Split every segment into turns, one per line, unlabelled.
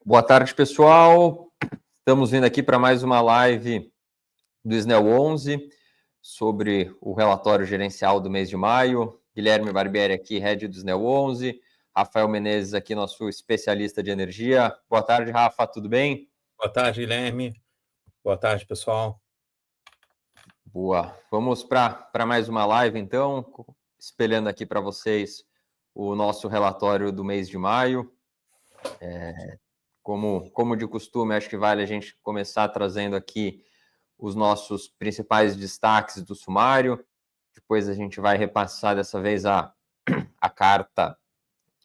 Boa tarde, pessoal. Estamos vindo aqui para mais uma live do SNEL 11 sobre o relatório gerencial do mês de maio. Guilherme Barbieri aqui, head do SNEL 11. Rafael Menezes aqui, nosso especialista de energia. Boa tarde, Rafa, tudo bem?
Boa tarde, Guilherme. Boa tarde, pessoal.
Boa. Vamos para mais uma live, então, espelhando aqui para vocês o nosso relatório do mês de maio. Como de costume, acho que vale a gente começar trazendo aqui os nossos principais destaques do sumário. Depois a gente vai repassar dessa vez a carta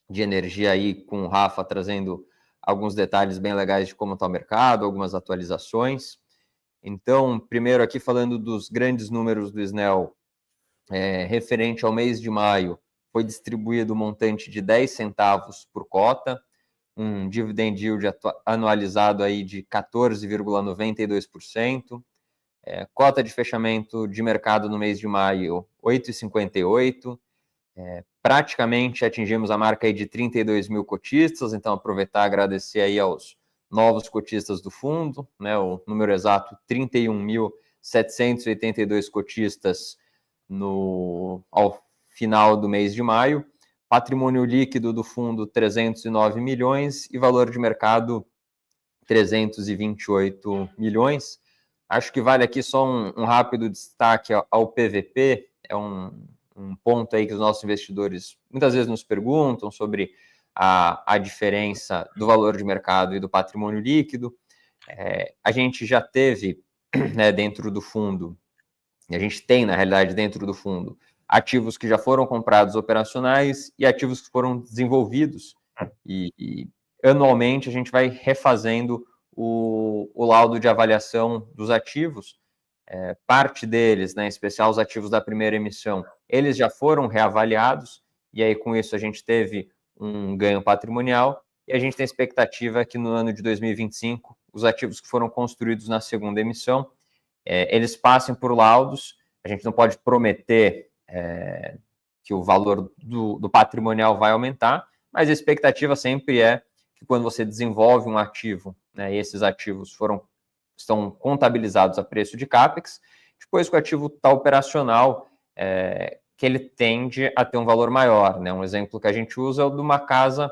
de energia aí com o Rafa, trazendo alguns detalhes bem legais de como está o mercado, algumas atualizações. Então, primeiro aqui falando dos grandes números do SNEL, referente ao mês de maio, foi distribuído um montante de 10 centavos por cota, um dividend yield anualizado aí de 14,92%, cota de fechamento de mercado no mês de maio, 8,58%, praticamente atingimos a marca aí de 32 mil cotistas, então aproveitar e agradecer aí aos novos cotistas do fundo, né, o número exato, 31.782 cotistas ao final do mês de maio, patrimônio líquido do fundo 309 milhões e valor de mercado 328 milhões. Acho que vale aqui só um rápido destaque ao PVP, é um ponto aí que os nossos investidores muitas vezes nos perguntam sobre a diferença do valor de mercado e do patrimônio líquido. A gente já teve, né, dentro do fundo, a gente tem, na realidade, dentro do fundo, ativos que já foram comprados operacionais e ativos que foram desenvolvidos. E anualmente a gente vai refazendo o laudo de avaliação dos ativos. Parte deles, né, em especial os ativos da primeira emissão, eles já foram reavaliados, e aí com isso a gente teve um ganho patrimonial, e a gente tem expectativa que no ano de 2025, os ativos que foram construídos na segunda emissão, eles passem por laudos. A gente não pode prometer que o valor do patrimonial vai aumentar, mas a expectativa sempre é que quando você desenvolve um ativo, né, e esses ativos estão contabilizados a preço de CAPEX, depois que o ativo está operacional, que ele tende a ter um valor maior, né? Um exemplo que a gente usa é o de uma casa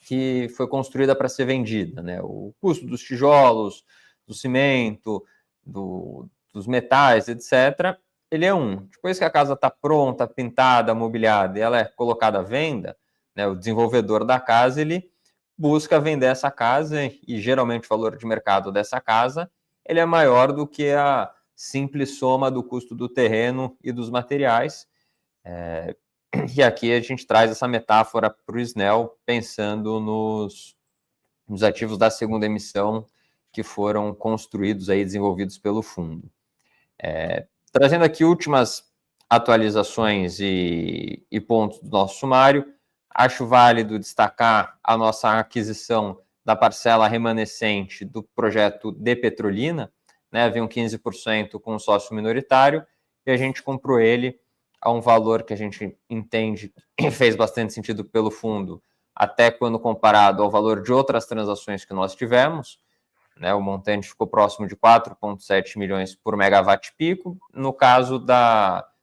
que foi construída para ser vendida, né? O custo dos tijolos, do cimento, dos metais, etc., ele é depois que a casa está pronta, pintada, mobiliada, e ela é colocada à venda, né, o desenvolvedor da casa, ele busca vender essa casa, e geralmente o valor de mercado dessa casa, ele é maior do que a simples soma do custo do terreno e dos materiais. E aqui a gente traz essa metáfora para o SNEL, pensando nos ativos da segunda emissão que foram construídos aí, desenvolvidos pelo fundo. Trazendo aqui últimas atualizações e pontos do nosso sumário, acho válido destacar a nossa aquisição da parcela remanescente do projeto de Petrolina, né, havia 15% com o sócio minoritário, e a gente comprou ele a um valor que a gente entende que fez bastante sentido pelo fundo, até quando comparado ao valor de outras transações que nós tivemos, né, o montante ficou próximo de 4,7 milhões por megawatt-pico. No caso do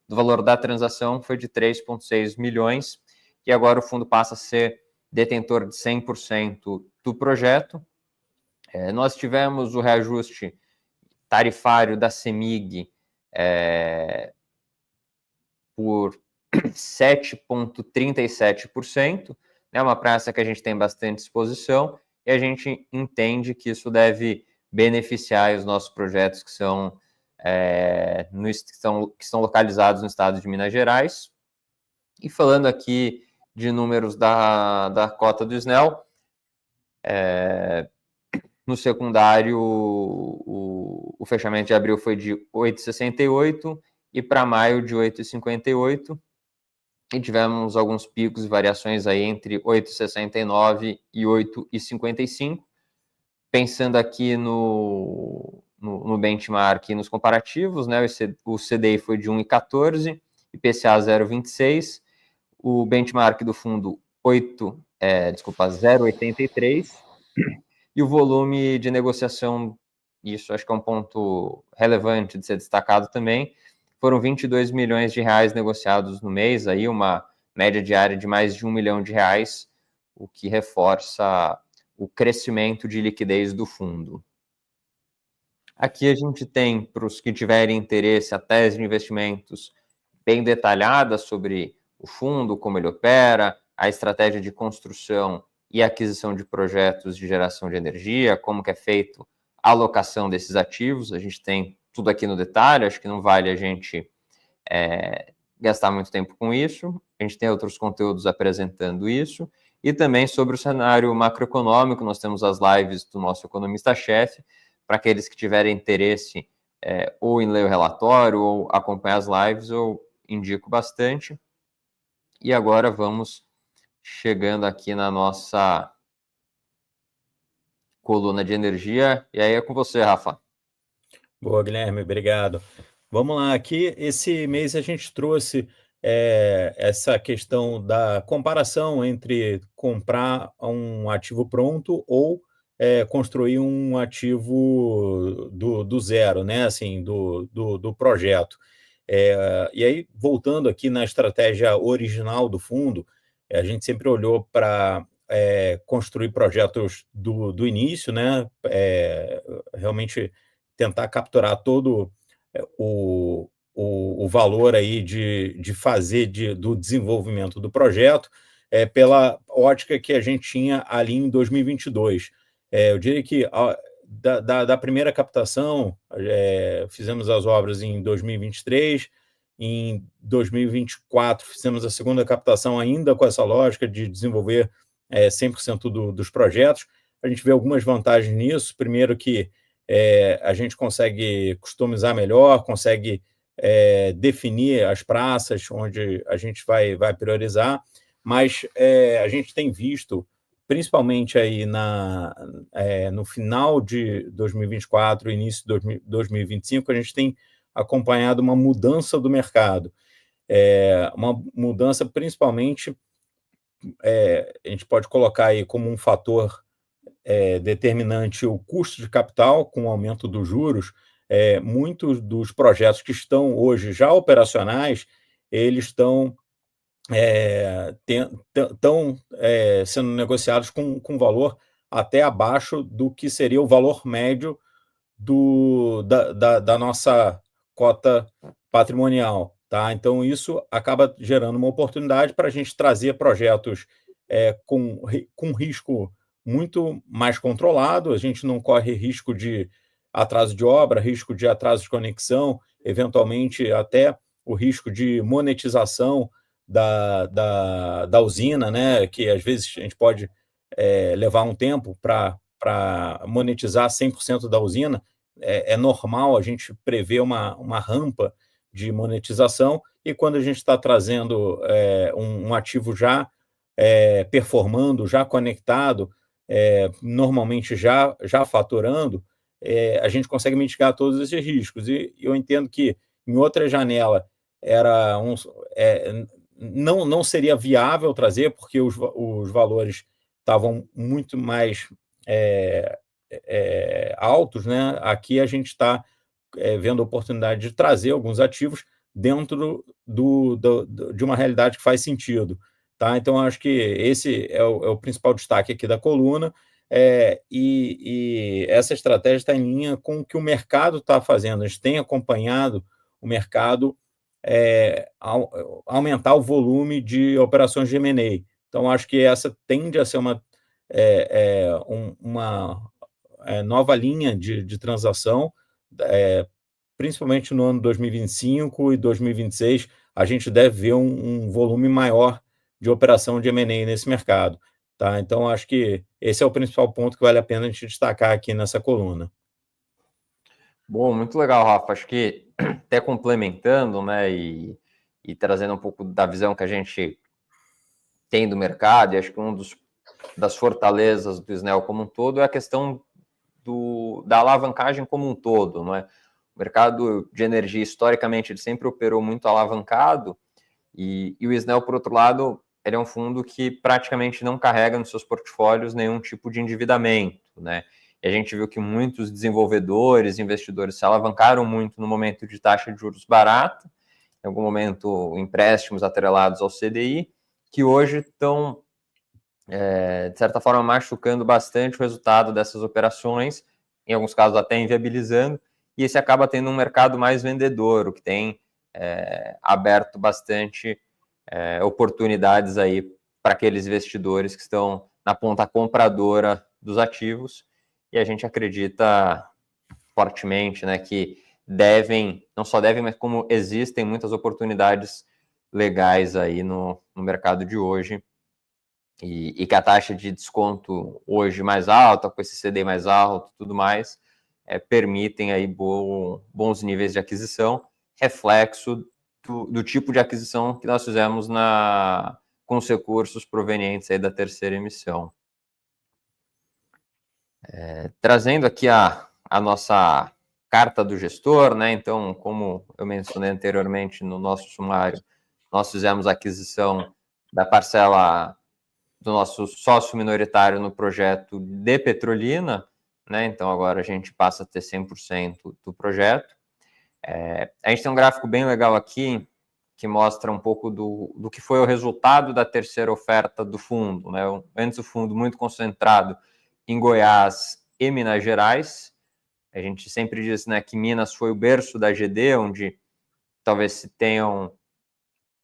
valor da transação, foi de 3,6 milhões, e agora o fundo passa a ser detentor de 100% do projeto. Nós tivemos o reajuste tarifário da CEMIG por 7,37%, né, uma praça que a gente tem bastante exposição, e a gente entende que isso deve beneficiar os nossos projetos que são localizados no estado de Minas Gerais. E falando aqui de números da cota do SNEL, no secundário, o fechamento de abril foi de 8,68 e para maio de 8,58. E tivemos alguns picos e variações aí entre 8,69 e 8,55. Pensando aqui no benchmark e nos comparativos, né, o CDI foi de 1,14, IPCA 0,26, o benchmark do fundo 0,83, E o volume de negociação, isso acho que é um ponto relevante de ser destacado também, foram 22 milhões de reais negociados no mês, aí uma média diária de mais de R$1 milhão, o que reforça o crescimento de liquidez do fundo. Aqui a gente tem, para os que tiverem interesse, a tese de investimentos bem detalhada sobre o fundo, como ele opera, a estratégia de construção e aquisição de projetos de geração de energia, como que é feito a alocação desses ativos. A gente tem tudo aqui no detalhe, acho que não vale a gente gastar muito tempo com isso. A gente tem outros conteúdos apresentando isso. E também sobre o cenário macroeconômico, nós temos as lives do nosso economista-chefe, para aqueles que tiverem interesse ou em ler o relatório ou acompanhar as lives, eu indico bastante. E agora vamos chegando aqui na nossa coluna de energia. E aí é com você, Rafa.
Boa, Guilherme, obrigado. Vamos lá, aqui esse mês a gente trouxe essa questão da comparação entre comprar um ativo pronto ou construir um ativo do zero, né? Assim, do projeto. E aí, voltando aqui na estratégia original do fundo, a gente sempre olhou para construir projetos do início, né? Realmente tentar capturar todo o valor aí de fazer do desenvolvimento do projeto pela ótica que a gente tinha ali em 2022. Eu diria que da primeira captação, fizemos as obras em 2023, em 2024 fizemos a segunda captação ainda com essa lógica de desenvolver 100% dos projetos. A gente vê algumas vantagens nisso. Primeiro que a gente consegue customizar melhor, consegue definir as praças onde a gente vai priorizar, mas a gente tem visto, principalmente aí no final de 2024, início de 2025, a gente tem acompanhado uma mudança do mercado, uma mudança principalmente, a gente pode colocar aí como um fator determinante o custo de capital, com o aumento dos juros. Muitos dos projetos que estão hoje já operacionais, eles estão sendo negociados com valor até abaixo do que seria o valor médio da nossa cota patrimonial. Tá? Então, isso acaba gerando uma oportunidade para a gente trazer projetos com risco muito mais controlado. A gente não corre risco de atraso de obra, risco de atraso de conexão, eventualmente até o risco de monetização da usina, né? Que às vezes a gente pode levar um tempo para monetizar 100% da usina. É normal a gente prever uma rampa de monetização, e quando a gente está trazendo um ativo já performando, já conectado, normalmente já faturando, a gente consegue mitigar todos esses riscos. E eu entendo que em outra janela não seria viável trazer, porque os valores estavam muito mais altos, né? Aqui a gente está vendo a oportunidade de trazer alguns ativos dentro de uma realidade que faz sentido. Tá? Então, acho que esse é o principal destaque aqui da coluna, e essa estratégia está em linha com o que o mercado está fazendo. A gente tem acompanhado o mercado aumentar o volume de operações de M&A. Então, acho que essa tende a ser uma nova linha de transação, principalmente no ano 2025 e 2026, a gente deve ver um volume maior de operação de M&A nesse mercado. Tá? Então, acho que esse é o principal ponto que vale a pena a gente destacar aqui nessa coluna.
Bom, muito legal, Rafa. Acho que até complementando, né, e trazendo um pouco da visão que a gente tem do mercado, e acho que das fortalezas do Snell como um todo é a questão da alavancagem como um todo, não é? O mercado de energia, historicamente, ele sempre operou muito alavancado, e o Snell, por outro lado, ele é um fundo que praticamente não carrega nos seus portfólios nenhum tipo de endividamento, né? E a gente viu que muitos desenvolvedores, investidores se alavancaram muito no momento de taxa de juros barata, em algum momento empréstimos atrelados ao CDI, que hoje estão, de certa forma, machucando bastante o resultado dessas operações, em alguns casos até inviabilizando, e esse acaba tendo um mercado mais vendedor, o que tem aberto bastante oportunidades aí para aqueles investidores que estão na ponta compradora dos ativos, e a gente acredita fortemente, né, que não só devem, mas como existem muitas oportunidades legais aí no mercado de hoje, e que a taxa de desconto hoje mais alta, com esse CDI mais alto, tudo mais, permitem aí bons níveis de aquisição, reflexo do tipo de aquisição que nós fizemos com os recursos provenientes aí da terceira emissão. Trazendo aqui a nossa carta do gestor, né? Então, como eu mencionei anteriormente no nosso sumário, nós fizemos a aquisição da parcela do nosso sócio minoritário no projeto de Petrolina, né? Então, agora a gente passa a ter 100% do projeto. A gente tem um gráfico bem legal aqui, que mostra um pouco do que foi o resultado da terceira oferta do fundo, né? Antes o fundo muito concentrado em Goiás e Minas Gerais. A gente sempre diz, né, que Minas foi o berço da GD, onde talvez se tenham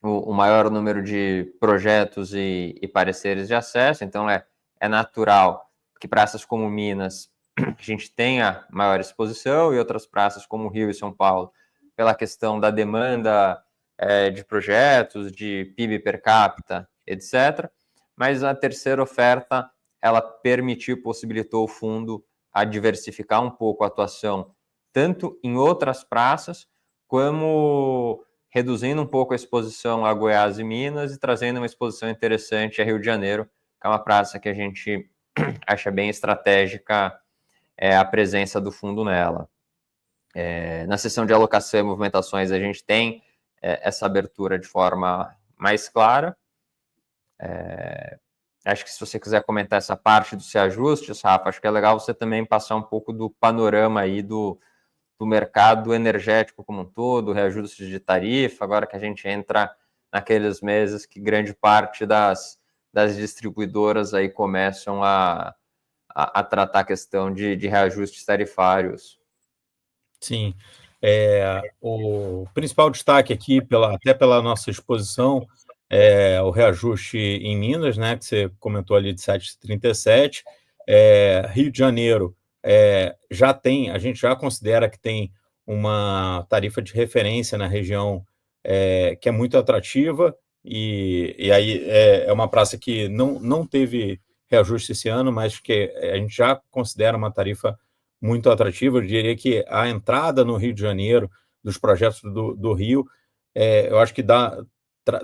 o maior número de projetos e pareceres de acesso. Então, é natural que praças como Minas a gente tenha maior exposição, e outras praças como Rio e São Paulo, pela questão da demanda de projetos, de PIB per capita, etc. Mas a terceira oferta, ela possibilitou o fundo a diversificar um pouco a atuação, tanto em outras praças, como reduzindo um pouco a exposição a Goiás e Minas e trazendo uma exposição interessante a Rio de Janeiro, que é uma praça que a gente acha bem estratégica a presença do fundo nela. Na seção de alocação e movimentações, a gente tem essa abertura de forma mais clara. Acho que se você quiser comentar essa parte dos reajustes, Rafa, acho que é legal você também passar um pouco do panorama aí do mercado energético como um todo, reajustes de tarifa, agora que a gente entra naqueles meses que grande parte das distribuidoras aí começam a tratar a questão de reajustes tarifários.
Sim. O principal destaque aqui, até pela nossa exposição, é o reajuste em Minas, né, que você comentou ali de 7,37. Rio de Janeiro a gente já considera que tem uma tarifa de referência na região que é muito atrativa, e aí é uma praça que não teve reajuste esse ano, mas que a gente já considera uma tarifa muito atrativa. Eu diria que a entrada no Rio de Janeiro dos projetos do Rio, eu acho que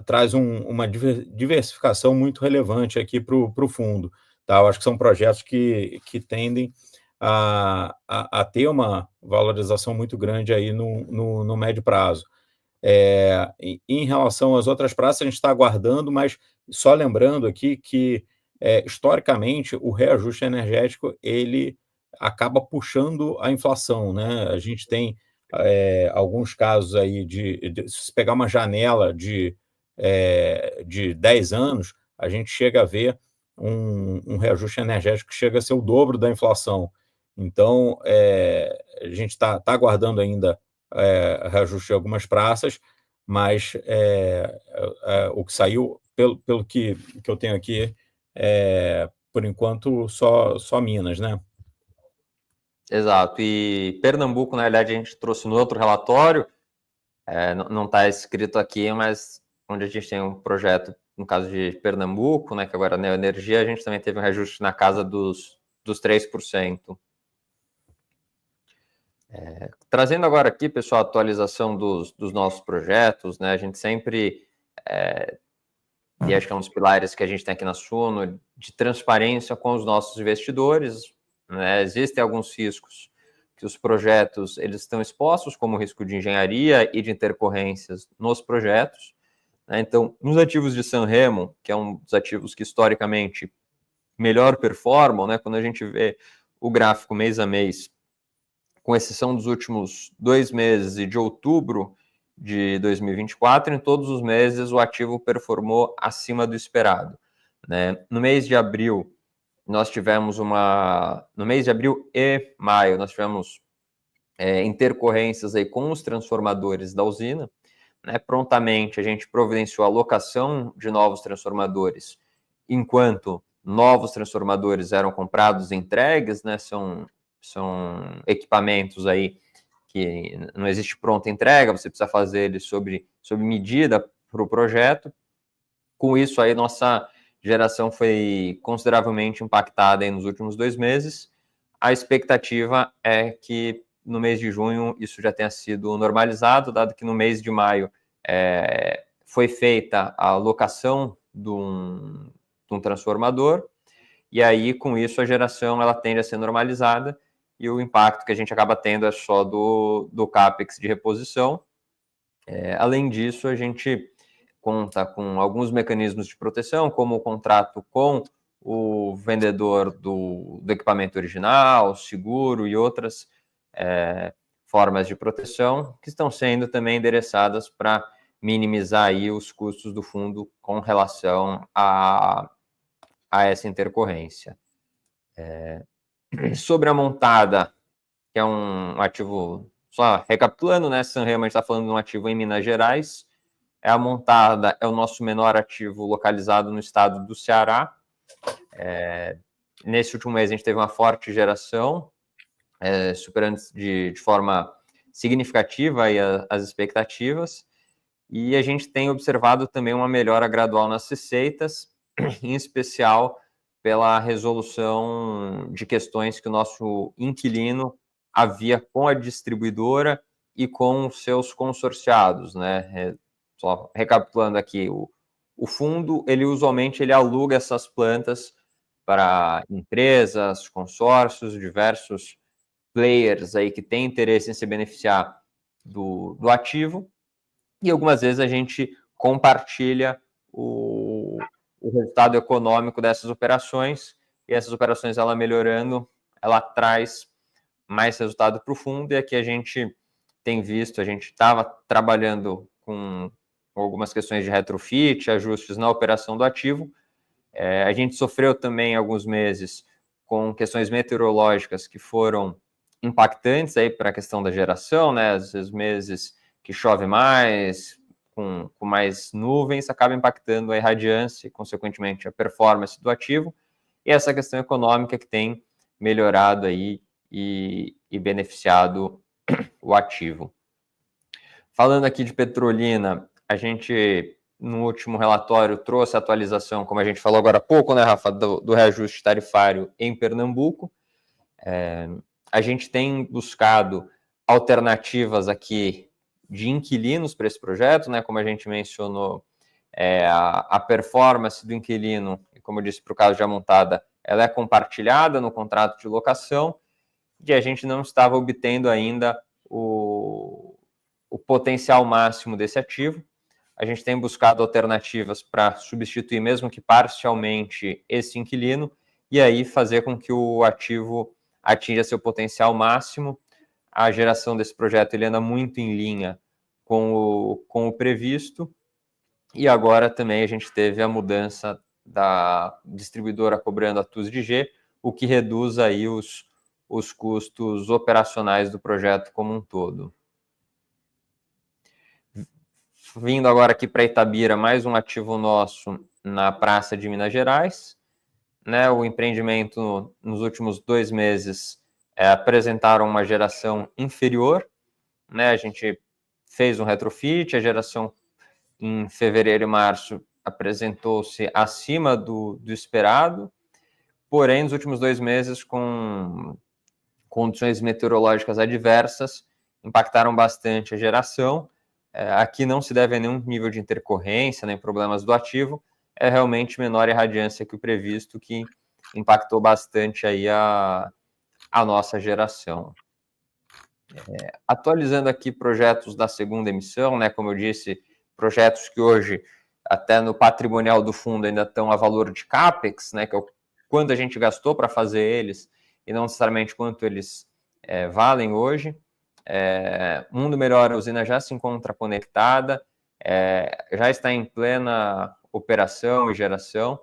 traz uma diversificação muito relevante aqui para o fundo. Tá? Eu acho que são projetos que tendem a ter uma valorização muito grande aí no médio prazo. Em relação às outras praças, a gente está aguardando, mas só lembrando aqui que, historicamente, o reajuste energético ele acaba puxando a inflação, né? A gente tem alguns casos aí se pegar uma janela de 10 anos, a gente chega a ver um reajuste energético que chega a ser o dobro da inflação. Então, a gente está aguardando ainda reajuste de algumas praças, mas o que saiu, pelo que eu tenho aqui, por enquanto, só Minas, né?
Exato. E Pernambuco, na verdade, a gente trouxe no outro relatório, não está escrito aqui, mas onde a gente tem um projeto, no caso de Pernambuco, né, que agora é a Neoenergia, a gente também teve um reajuste na casa dos 3%. Trazendo agora aqui, pessoal, a atualização dos nossos projetos, né? A gente sempre, e acho que é um dos pilares que a gente tem aqui na Suno, de transparência com os nossos investidores, né? Existem alguns riscos que os projetos eles estão expostos, como o risco de engenharia e de intercorrências nos projetos, né? Então, nos ativos de Sanremo, que é um dos ativos que historicamente melhor performam, né? Quando a gente vê o gráfico mês a mês, com exceção dos últimos 2 meses e de outubro de 2024, em todos os meses o ativo performou acima do esperado, né? No mês de abril, nós tivemos no mês de abril e maio, nós tivemos intercorrências aí com os transformadores da usina, né? Prontamente a gente providenciou a locação de novos transformadores, enquanto novos transformadores eram comprados e entregues, né? São equipamentos aí que não existe pronta entrega, você precisa fazer eles sob medida para o projeto. Com isso aí, nossa geração foi consideravelmente impactada aí nos últimos 2 meses. A expectativa é que no mês de junho isso já tenha sido normalizado, dado que no mês de maio foi feita a locação de um transformador, e aí com isso a geração ela tende a ser normalizada, e o impacto que a gente acaba tendo é só do CAPEX de reposição. Além disso, a gente conta com alguns mecanismos de proteção, como o contrato com o vendedor do equipamento original, seguro e outras formas de proteção, que estão sendo também endereçadas para minimizar aí os custos do fundo com relação a essa intercorrência. Sobre a Montada, que é um ativo, só recapitulando, né? Sanremo, a gente está falando de um ativo em Minas Gerais. A Montada é o nosso menor ativo localizado no estado do Ceará. Nesse último mês a gente teve uma forte geração, superando de forma significativa aí as expectativas, e a gente tem observado também uma melhora gradual nas receitas, em especial pela resolução de questões que o nosso inquilino havia com a distribuidora e com os seus consorciados, né? Só recapitulando aqui, o fundo, ele usualmente aluga essas plantas para empresas, consórcios, diversos players aí que têm interesse em se beneficiar do ativo, e algumas vezes a gente compartilha o resultado econômico dessas operações, e essas operações, ela melhorando, ela traz mais resultado para o fundo, e aqui a gente tem visto, a gente estava trabalhando com algumas questões de retrofit, ajustes na operação do ativo. A gente sofreu também alguns meses com questões meteorológicas que foram impactantes aí para a questão da geração, né? Às vezes meses que chove mais, com mais nuvens, acaba impactando a irradiância e, consequentemente, a performance do ativo, e essa questão econômica que tem melhorado aí e beneficiado o ativo. Falando aqui de Petrolina, a gente, no último relatório, trouxe a atualização, como a gente falou agora há pouco, né, Rafa, do reajuste tarifário em Pernambuco. A gente tem buscado alternativas aqui de inquilinos para esse projeto, né? Como a gente mencionou, a performance do inquilino, como eu disse para o caso de Montada, ela é compartilhada no contrato de locação, e a gente não estava obtendo ainda o potencial máximo desse ativo. A gente tem buscado alternativas para substituir, mesmo que parcialmente, esse inquilino, e aí fazer com que o ativo atinja seu potencial máximo. A geração desse projeto ele anda muito em linha com o previsto, e agora também a gente teve a mudança da distribuidora cobrando a TUS de G, o que reduz aí os custos operacionais do projeto como um todo. Vindo agora aqui para Itabira, mais um ativo nosso na Praça de Minas Gerais, né? O empreendimento nos últimos 2 meses apresentaram uma geração inferior, né? A gente fez um retrofit, a geração em fevereiro e março apresentou-se acima do esperado, porém nos últimos 2 meses, com condições meteorológicas adversas, impactaram bastante a geração. Aqui não se deve a nenhum nível de intercorrência, nem problemas do ativo, é realmente menor irradiância que o previsto, que impactou bastante aí a nossa geração. Atualizando aqui projetos da segunda emissão, né, como eu disse, projetos que hoje até no patrimonial do fundo ainda estão a valor de CAPEX, né, que é o quanto a gente gastou para fazer eles, e não necessariamente quanto eles valem hoje. Mundo Melhor, a usina já se encontra conectada, já está em plena operação e geração.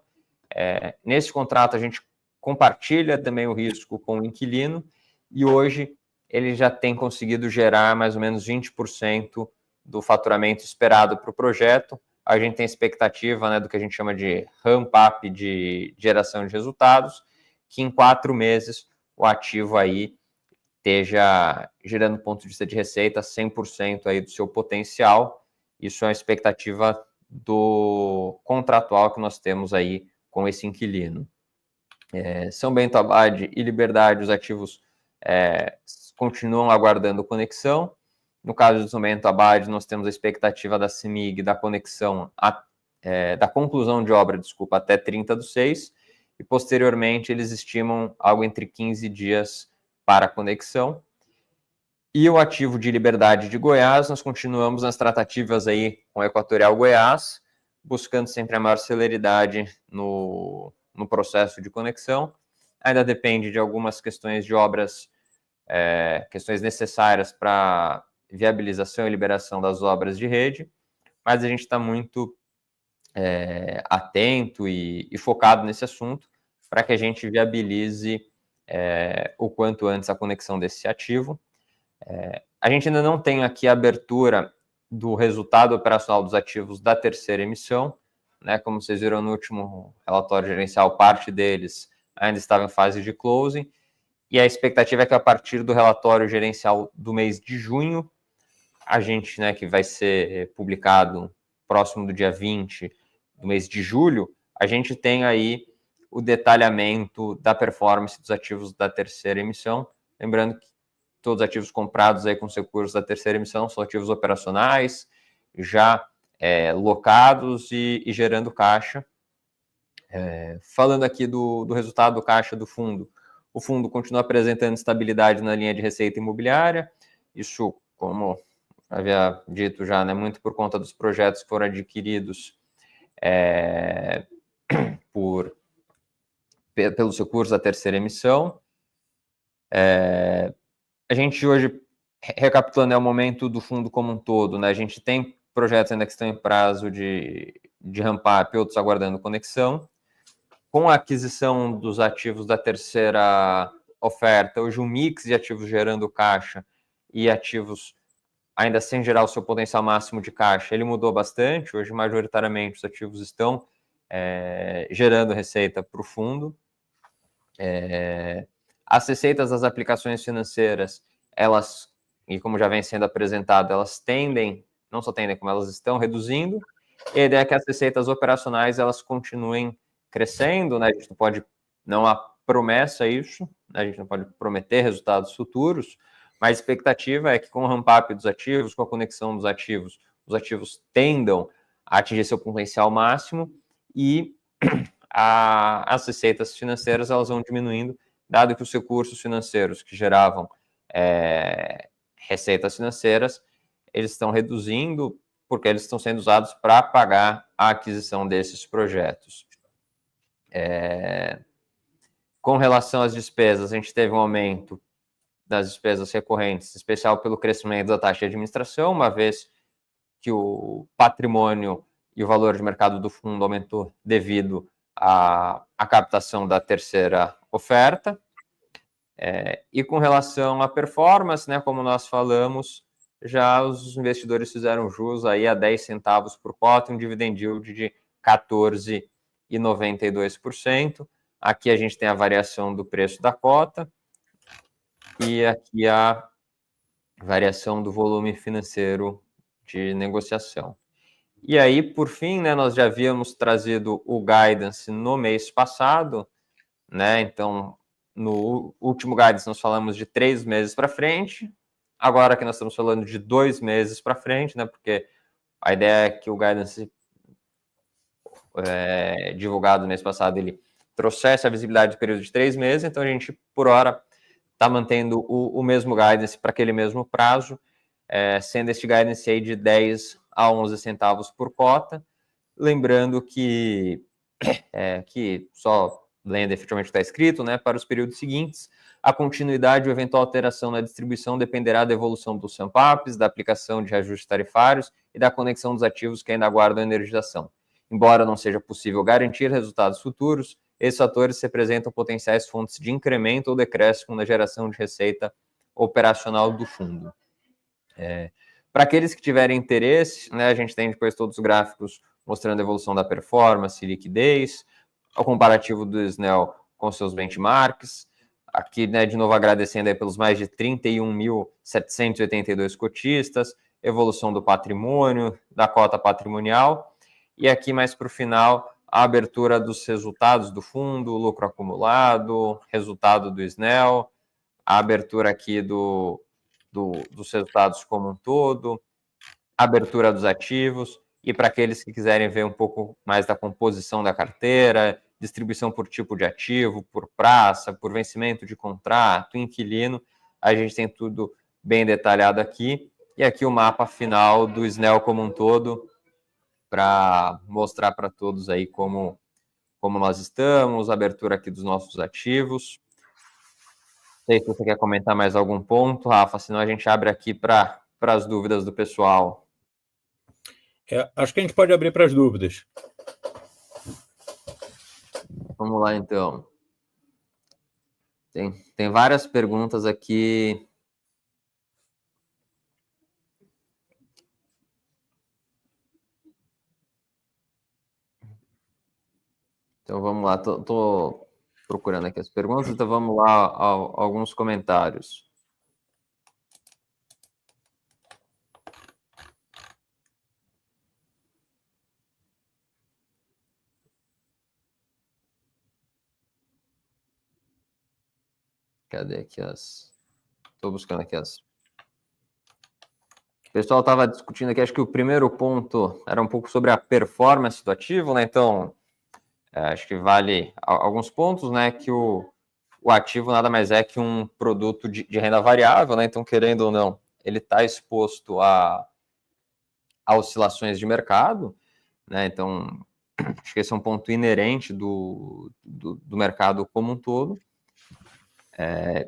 Nesse contrato a gente compartilha também o risco com o inquilino, e hoje ele já tem conseguido gerar mais ou menos 20% do faturamento esperado para o projeto. A gente tem expectativa, né, do que a gente chama de ramp-up de geração de resultados, que em 4 meses o ativo aí esteja gerando ponto de vista de receita 100% aí do seu potencial. Isso é uma expectativa do contratual que nós temos aí com esse inquilino. São Bento, Abade e Liberdade, os ativos continuam aguardando conexão. No caso de São Bento, Abade, nós temos a expectativa da CEMIG da conexão, da conclusão de obra, até 30/6, e posteriormente eles estimam algo entre 15 dias para a conexão. E o ativo de Liberdade de Goiás, nós continuamos nas tratativas aí com o Equatorial Goiás, buscando sempre a maior celeridade no processo de conexão. Ainda depende de algumas questões de obras, questões necessárias para viabilização e liberação das obras de rede, mas a gente está muito atento e focado nesse assunto para que a gente viabilize o quanto antes a conexão desse ativo. A gente ainda não tem aqui a abertura do resultado operacional dos ativos da terceira emissão, né? Como vocês viram no último relatório gerencial, parte deles ainda estava em fase de closing, e a expectativa é que a partir do relatório gerencial do mês de junho, a gente, né, que vai ser publicado próximo do dia 20 do mês de julho, a gente tem aí o detalhamento da performance dos ativos da terceira emissão. Lembrando que todos os ativos comprados aí com os recursos da terceira emissão são ativos operacionais, já locados e gerando caixa. Falando aqui do resultado do caixa do fundo, o fundo continua apresentando estabilidade na linha de receita imobiliária. Isso, como havia dito já, né, muito por conta dos projetos que foram adquiridos pelos recursos da terceira emissão. A gente hoje, recapitulando, é o momento do fundo como um todo, né? A gente tem projetos ainda que estão em prazo de ramp-up, outros aguardando conexão. Com a aquisição dos ativos da terceira oferta, hoje um mix de ativos gerando caixa e ativos ainda sem gerar o seu potencial máximo de caixa, ele mudou bastante. Hoje, majoritariamente, os ativos estão gerando receita para o fundo. As receitas das aplicações financeiras, elas, e como já vem sendo apresentado, elas tendem, não só tendem, como elas estão reduzindo, e a ideia é que as receitas operacionais, elas continuem crescendo, né? A gente não pode, não há promessa a isso, né? A gente não pode prometer resultados futuros, mas a expectativa é que com o ramp-up dos ativos, com a conexão dos ativos, os ativos tendam a atingir seu potencial máximo e as receitas financeiras elas vão diminuindo, dado que os recursos financeiros que geravam receitas financeiras, eles estão reduzindo porque eles estão sendo usados para pagar a aquisição desses projetos. Com relação às despesas, a gente teve um aumento das despesas recorrentes, em especial pelo crescimento da taxa de administração, uma vez que o patrimônio e o valor de mercado do fundo aumentou devido à captação da terceira oferta. E com relação à performance, né, como nós falamos, já os investidores fizeram jus aí a 10 centavos por cota, um dividend yield de 14,92%. Aqui a gente tem a variação do preço da cota e aqui a variação do volume financeiro de negociação. E aí, por fim, né, nós já havíamos trazido o guidance no mês passado, né? Então, no último guidance nós falamos de 3 meses para frente, agora que nós estamos falando de 2 meses para frente, né? Porque a ideia é que o guidance divulgado no mês passado, ele trouxesse a visibilidade do período de 3 meses, então a gente, por hora, está mantendo o mesmo guidance para aquele mesmo prazo, sendo este guidance aí de 10 a 11 centavos por cota. lembrando que só lendo efetivamente o que está escrito, né, para os períodos seguintes, a continuidade ou eventual alteração na distribuição dependerá da evolução dos SAMPAPs, da aplicação de reajustes tarifários e da conexão dos ativos que ainda aguardam energização. Embora não seja possível garantir resultados futuros, esses fatores representam potenciais fontes de incremento ou decréscimo na geração de receita operacional do fundo. Para aqueles que tiverem interesse, né, a gente tem depois todos os gráficos mostrando a evolução da performance e liquidez, o comparativo do SNEL com seus benchmarks. Aqui, né, de novo, agradecendo aí pelos mais de 31.782 cotistas, evolução do patrimônio, da cota patrimonial. E aqui, mais para o final, a abertura dos resultados do fundo, lucro acumulado, resultado do SNEL, a abertura aqui dos resultados como um todo, a abertura dos ativos, e para aqueles que quiserem ver um pouco mais da composição da carteira, distribuição por tipo de ativo, por praça, por vencimento de contrato, inquilino, a gente tem tudo bem detalhado aqui. E aqui o mapa final do SNEL como um todo, para mostrar para todos aí como nós estamos, a abertura aqui dos nossos ativos. Não sei se você quer comentar mais algum ponto, Rafa, senão a gente abre aqui para as dúvidas do pessoal.
Acho que a gente pode abrir para as dúvidas.
Vamos lá, então. Tem várias perguntas aqui. Então, vamos lá. Tô procurando aqui as perguntas, então vamos lá a alguns comentários. Cadê aqui as... Estou buscando aqui as... O pessoal estava discutindo aqui, acho que o primeiro ponto era um pouco sobre a performance do ativo, né? Então, acho que vale alguns pontos, né? Que o ativo nada mais é que um produto de renda variável, né? Então, querendo ou não, ele está exposto a oscilações de mercado, né? Então, acho que esse é um ponto inerente do mercado como um todo.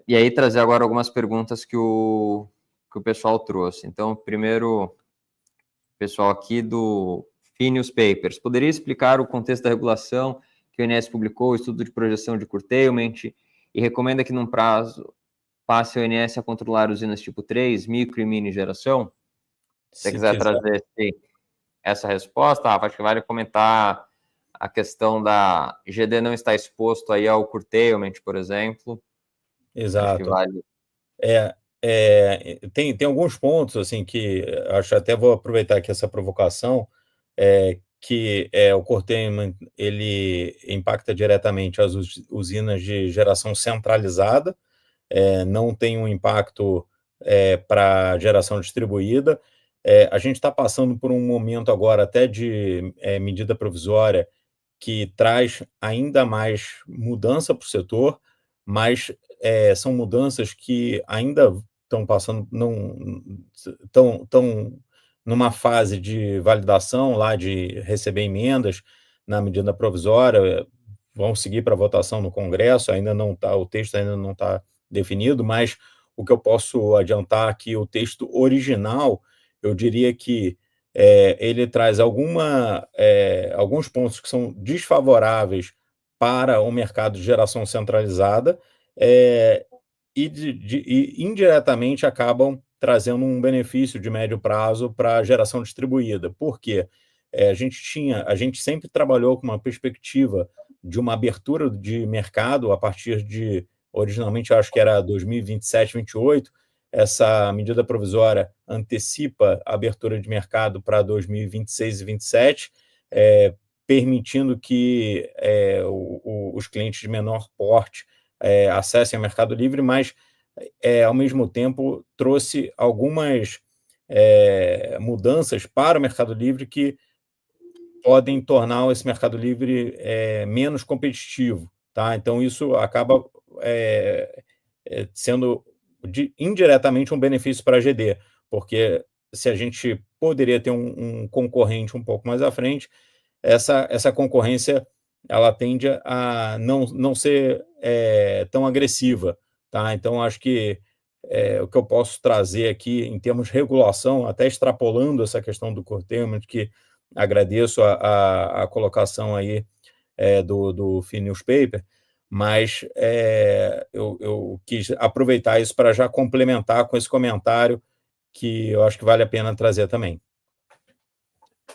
E aí, trazer agora algumas perguntas que o pessoal trouxe. Então, primeiro, pessoal aqui do Phineas Papers, poderia explicar o contexto da regulação que o INS publicou, o estudo de projeção de curtailment, e recomenda que, num prazo, passe o INS a controlar usinas tipo 3, micro e mini geração? Se você quiser trazer essa resposta, Rafa, acho que vale comentar a questão da GD não estar exposto aí ao curtailment, por exemplo.
Exato.
Acho que vale.
Tem alguns pontos assim que acho, até vou aproveitar aqui essa provocação, que o curtailment ele impacta diretamente as usinas de geração centralizada, não tem um impacto para geração distribuída. A gente está passando por um momento agora até de medida provisória que traz ainda mais mudança para o setor, mas são mudanças que ainda estão passando, estão numa fase de validação lá, de receber emendas na medida provisória, vão seguir para votação no Congresso, ainda não está, o texto ainda não está definido, mas o que eu posso adiantar aqui, o texto original, eu diria que ele traz alguns pontos que são desfavoráveis para o mercado de geração centralizada e indiretamente acabam trazendo um benefício de médio prazo para a geração distribuída. Por quê? A gente sempre trabalhou com uma perspectiva de uma abertura de mercado a partir de, originalmente, eu acho que era 2027, 2028, essa medida provisória antecipa a abertura de mercado para 2026 e 2027, permitindo que os clientes de menor porte acessem ao Mercado Livre, mas, ao mesmo tempo, trouxe algumas mudanças para o Mercado Livre que podem tornar esse Mercado Livre menos competitivo. Tá? Então, isso acaba sendo indiretamente um benefício para a GD, porque se a gente poderia ter um concorrente um pouco mais à frente, essa concorrência ela tende a não ser tão agressiva, tá? Então, acho que o que eu posso trazer aqui em termos de regulação, até extrapolando essa questão do curtailment, que agradeço a colocação aí do Free Newspaper, mas eu quis aproveitar isso para já complementar com esse comentário que eu acho que vale a pena trazer também.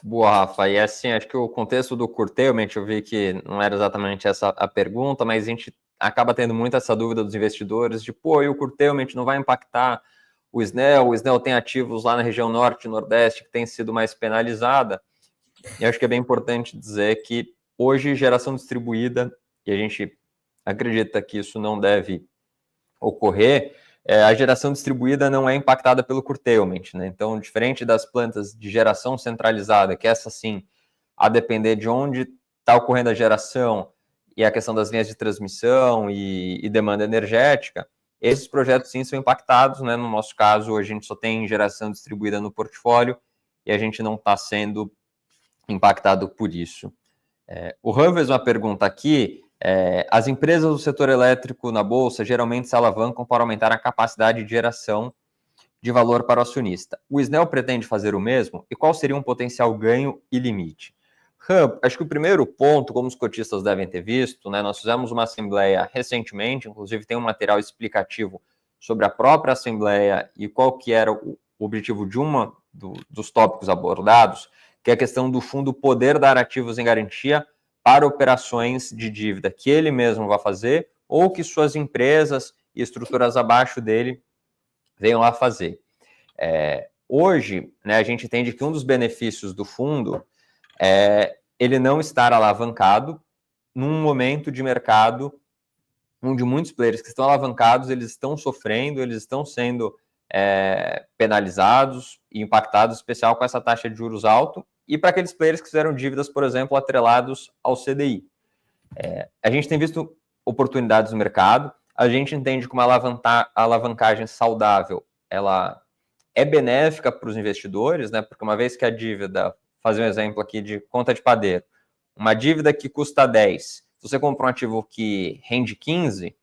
Boa, Rafa. E assim, acho que o contexto do curtailment, eu vi que não era exatamente essa a pergunta, mas a gente acaba tendo muito essa dúvida dos investidores de, pô, e o curtailment não vai impactar o SNEL? O SNEL tem ativos lá na região norte e nordeste que tem sido mais penalizada. E acho que é bem importante dizer que hoje geração distribuída, e a gente acredita que isso não deve ocorrer, a geração distribuída não é impactada pelo curtailment, né? Então, diferente das plantas de geração centralizada, que essa sim, a depender de onde está ocorrendo a geração e a questão das linhas de transmissão e demanda energética, esses projetos sim são impactados, né? No nosso caso, hoje a gente só tem geração distribuída no portfólio e a gente não está sendo impactado por isso. O Ram fez uma pergunta aqui. As empresas do setor elétrico na Bolsa geralmente se alavancam para aumentar a capacidade de geração de valor para o acionista. O SNEL pretende fazer o mesmo? E qual seria um potencial ganho e limite? Ram, acho que o primeiro ponto, como os cotistas devem ter visto, né, nós fizemos uma assembleia recentemente, inclusive tem um material explicativo sobre a própria assembleia e qual que era o objetivo de dos tópicos abordados, que é a questão do fundo poder dar ativos em garantia para operações de dívida que ele mesmo vai fazer ou que suas empresas e estruturas abaixo dele venham lá fazer. Hoje, né, a gente entende que um dos benefícios do fundo é ele não estar alavancado num momento de mercado onde muitos players que estão alavancados, eles estão sofrendo, eles estão sendo penalizados e impactados, em especial com essa taxa de juros alta, e para aqueles players que fizeram dívidas, por exemplo, atrelados ao CDI. A gente tem visto oportunidades no mercado, a gente entende que uma alavancagem saudável, ela é benéfica para os investidores, né? Porque uma vez que a dívida, fazer um exemplo aqui de conta de padeiro, uma dívida que custa 10, se você compra um ativo que rende 15,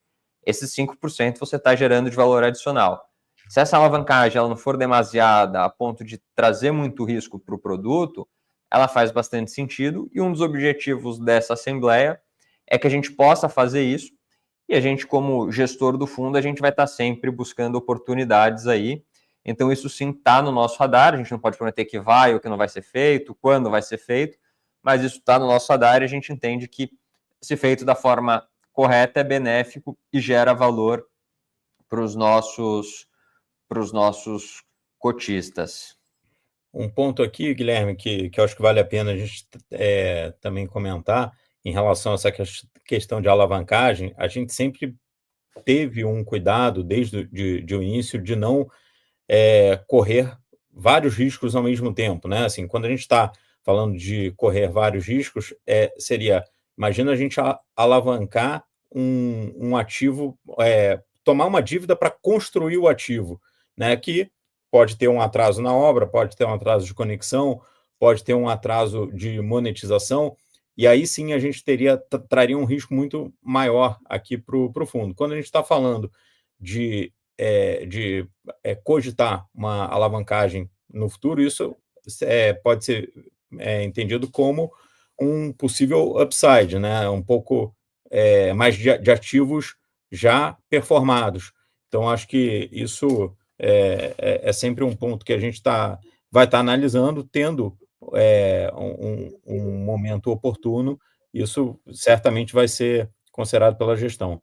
esses 5% você está gerando de valor adicional. Se essa alavancagem ela não for demasiada a ponto de trazer muito risco para o produto, ela faz bastante sentido, e um dos objetivos dessa assembleia é que a gente possa fazer isso, e a gente, como gestor do fundo, a gente vai estar sempre buscando oportunidades aí. Então, isso sim está no nosso radar, a gente não pode prometer que vai ou que não vai ser feito, quando vai ser feito, mas isso está no nosso radar e a gente entende que, se feito da forma correta, é benéfico e gera valor para os nossos cotistas.
Um ponto aqui, Guilherme, que eu acho que vale a pena a gente também comentar em relação a essa questão de alavancagem, a gente sempre teve um cuidado desde o início de não correr vários riscos ao mesmo tempo, né? Assim, quando a gente está falando de correr vários riscos, seria, imagina a gente alavancar um ativo, tomar uma dívida para construir o ativo, né? Que pode ter um atraso na obra, pode ter um atraso de conexão, pode ter um atraso de monetização, e aí sim a gente traria um risco muito maior aqui para o fundo. Quando a gente está falando de cogitar uma alavancagem no futuro, isso pode ser entendido como um possível upside, né? Um pouco mais de ativos já performados. Então, acho que isso é sempre um ponto que a gente vai estar analisando, tendo um momento oportuno. Isso certamente vai ser considerado pela gestão.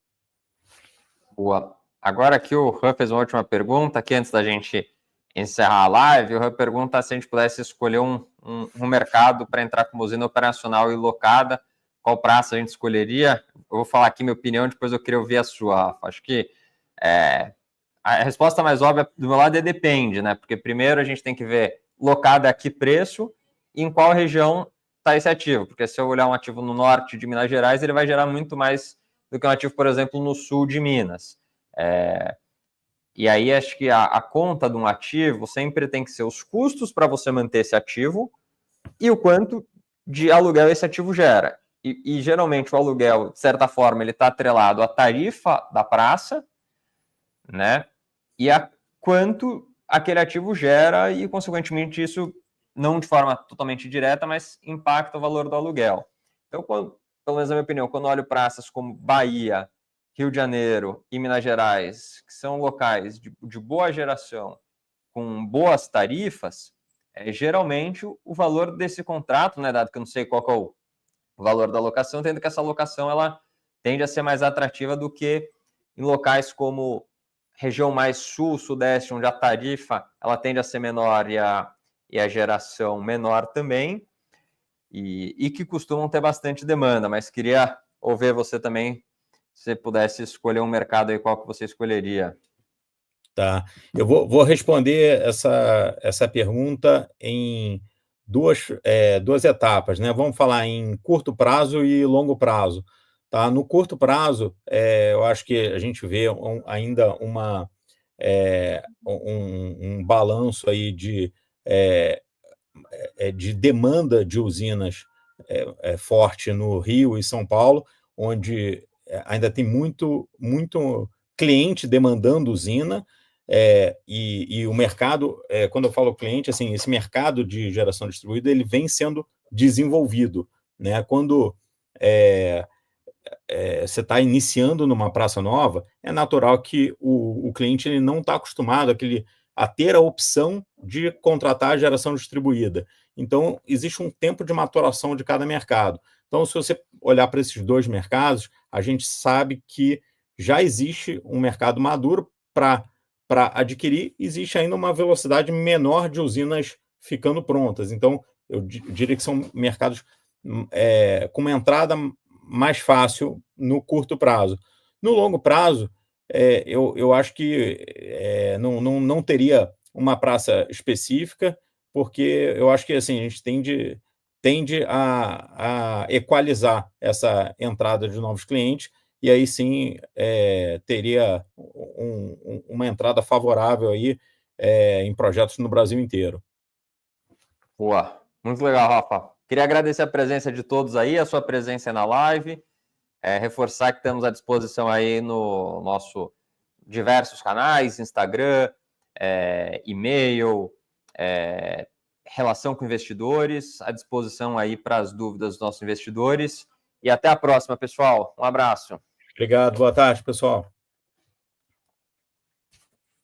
Boa. Agora aqui o Ram fez uma última pergunta, aqui antes da gente encerrar a live, o Ram pergunta se a gente pudesse escolher um mercado para entrar como usina operacional e locada, qual praça a gente escolheria? Eu vou falar aqui minha opinião, depois eu queria ouvir a sua, Rafa. Acho que a resposta mais óbvia do meu lado é depende, né? Porque primeiro a gente tem que ver locada a que preço e em qual região está esse ativo. Porque se eu olhar um ativo no norte de Minas Gerais, ele vai gerar muito mais do que um ativo, por exemplo, no sul de Minas. E aí acho que a conta de um ativo sempre tem que ser os custos para você manter esse ativo e o quanto de aluguel esse ativo gera. E geralmente o aluguel, de certa forma, ele está atrelado à tarifa da praça, né? E a quanto aquele ativo gera e, consequentemente, isso não de forma totalmente direta, mas impacta o valor do aluguel. Então, pelo menos na minha opinião, quando eu olho praças como Bahia, Rio de Janeiro e Minas Gerais, que são locais de boa geração, com boas tarifas, geralmente o valor desse contrato, né, dado que eu não sei qual que é o valor da locação, tendo que essa locação ela tende a ser mais atrativa do que em locais como região mais sul, sudeste, onde a tarifa ela tende a ser menor e a geração menor também, e que costumam ter bastante demanda, mas queria ouvir você também, se você pudesse escolher um mercado aí, qual que você escolheria?
Tá. Eu vou responder essa pergunta em duas etapas, né? Vamos falar em curto prazo e longo prazo. Tá? No curto prazo, eu acho que a gente vê ainda um balanço aí de demanda de usinas forte no Rio e São Paulo, onde ainda tem muito cliente demandando usina, e o mercado, quando eu falo cliente, assim, esse mercado de geração distribuída ele vem sendo desenvolvido, né? Quando você está iniciando numa praça nova, é natural que o cliente ele não está acostumado a ter a opção de contratar a geração distribuída. Então, existe um tempo de maturação de cada mercado. Então, se você olhar para esses dois mercados, a gente sabe que já existe um mercado maduro para adquirir, existe ainda uma velocidade menor de usinas ficando prontas. Então, eu diria que são mercados com uma entrada mais fácil no curto prazo. No longo prazo, eu acho que não teria uma praça específica, porque eu acho que assim, a gente tende a equalizar essa entrada de novos clientes, e aí sim teria uma entrada favorável aí, em projetos no Brasil inteiro.
Boa, muito legal, Rafa. Queria agradecer a presença de todos aí, a sua presença na live, reforçar que estamos à disposição aí no nosso diversos canais, Instagram, e-mail, relação com investidores, à disposição aí para as dúvidas dos nossos investidores. E até a próxima, pessoal. Um abraço.
Obrigado, boa tarde, pessoal.